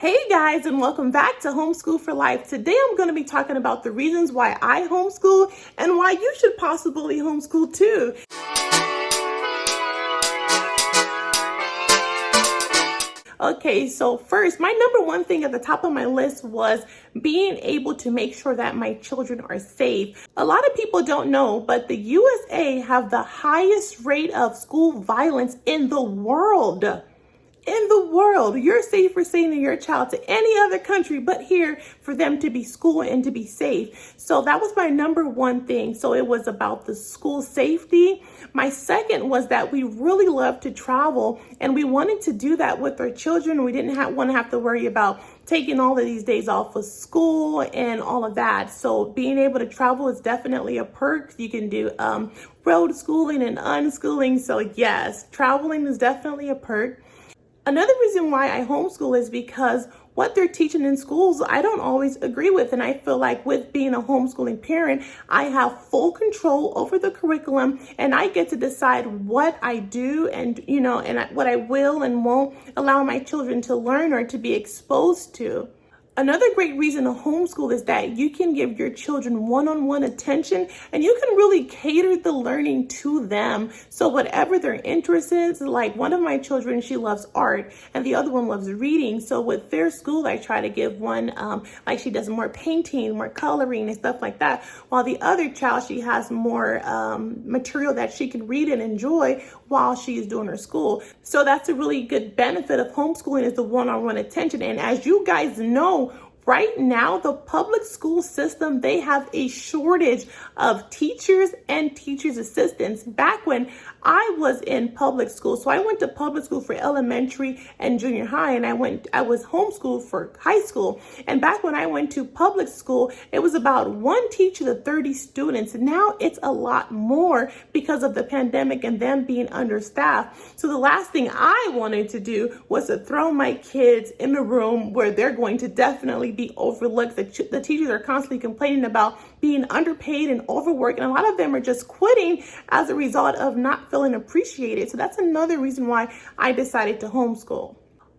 Hey guys, and welcome back to Homeschool for Life. Today I'm going to be talking about the reasons why I homeschool and why you should possibly homeschool too. Okay, so first, my number one thing at the top of my list was being able to make sure that my children are safe. A lot of people don't know, but the USA have the highest rate of school violence in the world. You're safer sending your child to any other country but here for them to be schooled and to be safe. So that was my number one thing. So it was about the school safety. My second was that we really love to travel and we wanted to do that with our children. We didn't want to have to worry about taking all of these days off of school and all of that. So being able to travel is definitely a perk. You can do road schooling and unschooling. So yes, traveling is definitely a perk. Another reason why I homeschool is because what they're teaching in schools, I don't always agree with. And I feel like with being a homeschooling parent, I have full control over the curriculum and I get to decide what I do and, what I will and won't allow my children to learn or to be exposed to. Another great reason to homeschool is that you can give your children one-on-one attention and you can really cater the learning to them. So whatever their interest is, like one of my children, she loves art and the other one loves reading. So with their school, I try to give one, like she does more painting, more coloring and stuff like that. While the other child, she has more material that she can read and enjoy while she's doing her school. So that's a really good benefit of homeschooling is the one-on-one attention. And as you guys know, right now, the public school system, they have a shortage of teachers and teachers' assistants. Back when I was in public school, so I went to public school for elementary and junior high, and I was homeschooled for high school. And back when I went to public school, it was about one teacher to 30 students. Now it's a lot more because of the pandemic and them being understaffed. So the last thing I wanted to do was to throw my kids in a room where they're going to definitely be overlooked. The teachers are constantly complaining about being underpaid and overworked, and a lot of them are just quitting as a result of not feeling appreciated. So that's another reason why I decided to homeschool.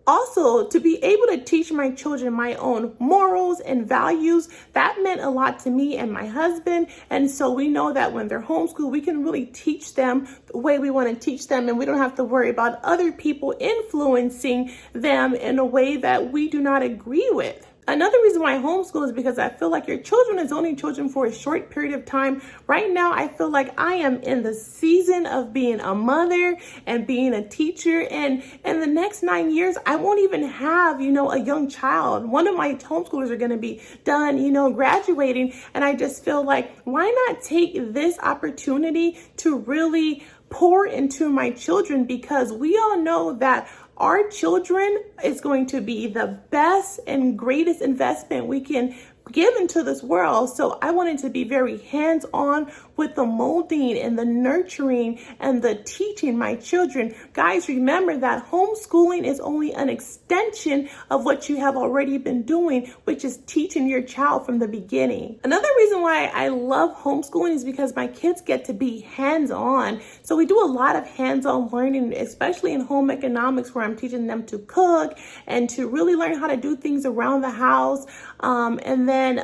Also, to be able to teach my children my own morals and values, that meant a lot to me and my husband. And so we know that when they're homeschooled, we can really teach them the way we want to teach them. And we don't have to worry about other people influencing them in a way that we do not agree with. Another reason why I homeschool is because I feel like your children is only children for a short period of time. Right now, I feel like I am in the season of being a mother and being a teacher. And in the next 9 years, I won't even have, a young child. One of my homeschoolers are going to be done, graduating. And I just feel like, why not take this opportunity to really pour into my children? Because we all know that our children is going to be the best and greatest investment we can give into this world. So I wanted to be very hands-on with the molding and the nurturing and the teaching my children. Guys, remember that homeschooling is only an extension of what you have already been doing, which is teaching your child from the beginning. Another reason why I love homeschooling is because my kids get to be hands-on. So we do a lot of hands-on learning, especially in home economics, where I'm teaching them to cook and to really learn how to do things around the house. And then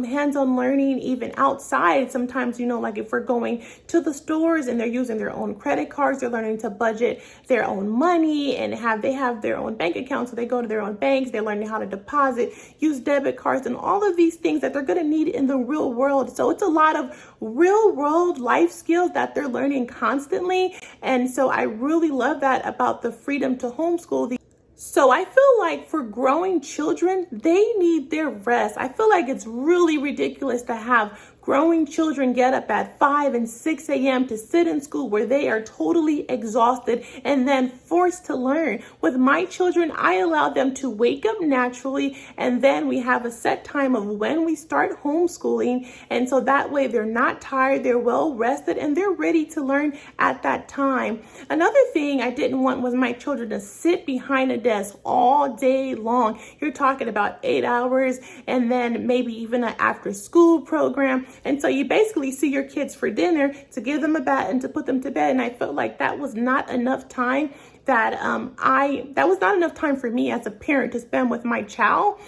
hands-on learning even outside. Sometimes, like if we're going to the stores and they're using their own credit cards, they're learning to budget their own money and they have their own bank accounts. So they go to their own banks, they're learning how to deposit, use debit cards, and all of these things that they're going to need in the real world. So it's a lot of real world life skills that they're learning constantly. And so I really love that about the freedom to homeschool. So I feel like for growing children, they need their rest. I feel like it's really ridiculous to have growing children get up at 5 and 6 a.m. to sit in school where they are totally exhausted and then forced to learn. With my children, I allow them to wake up naturally, and then we have a set time of when we start homeschooling. And so that way they're not tired, they're well rested, and they're ready to learn at that time. Another thing I didn't want was my children to sit behind a desk all day long. You're talking about 8 hours and then maybe even an after school program. And so you basically see your kids for dinner to give them a bath and to put them to bed. And I felt like that was not enough time that that was not enough time for me as a parent to spend with my child.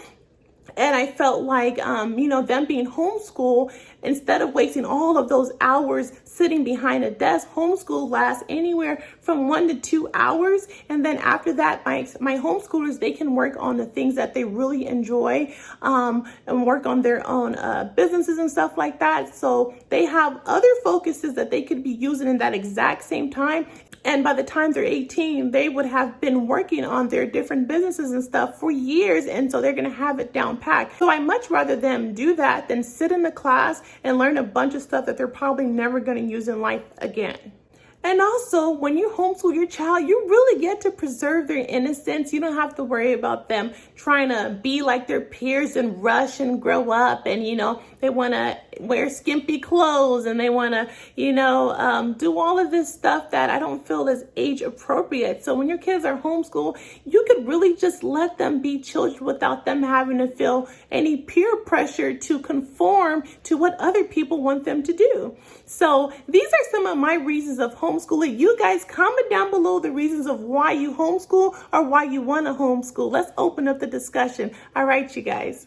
And I felt like, them being homeschooled, instead of wasting all of those hours sitting behind a desk, homeschool lasts anywhere from 1 to 2 hours. And then after that, my homeschoolers, they can work on the things that they really enjoy, and work on their own businesses and stuff like that. So they have other focuses that they could be using in that exact same time. And by the time they're 18, they would have been working on their different businesses and stuff for years. And so they're going to have it down packed. So I much rather them do that than sit in the class and learn a bunch of stuff that they're probably never going to use in life again. And also, when you homeschool your child, you really get to preserve their innocence. You don't have to worry about them trying to be like their peers and rush and grow up. And, they want to wear skimpy clothes and they want to, do all of this stuff that I don't feel is age appropriate. So when your kids are homeschooled, you could really just let them be children without them having to feel any peer pressure to conform to what other people want them to do. So these are some of my reasons of homeschooling. You guys comment down below the reasons of why you homeschool or why you want to homeschool. Let's open up the discussion. All right, you guys.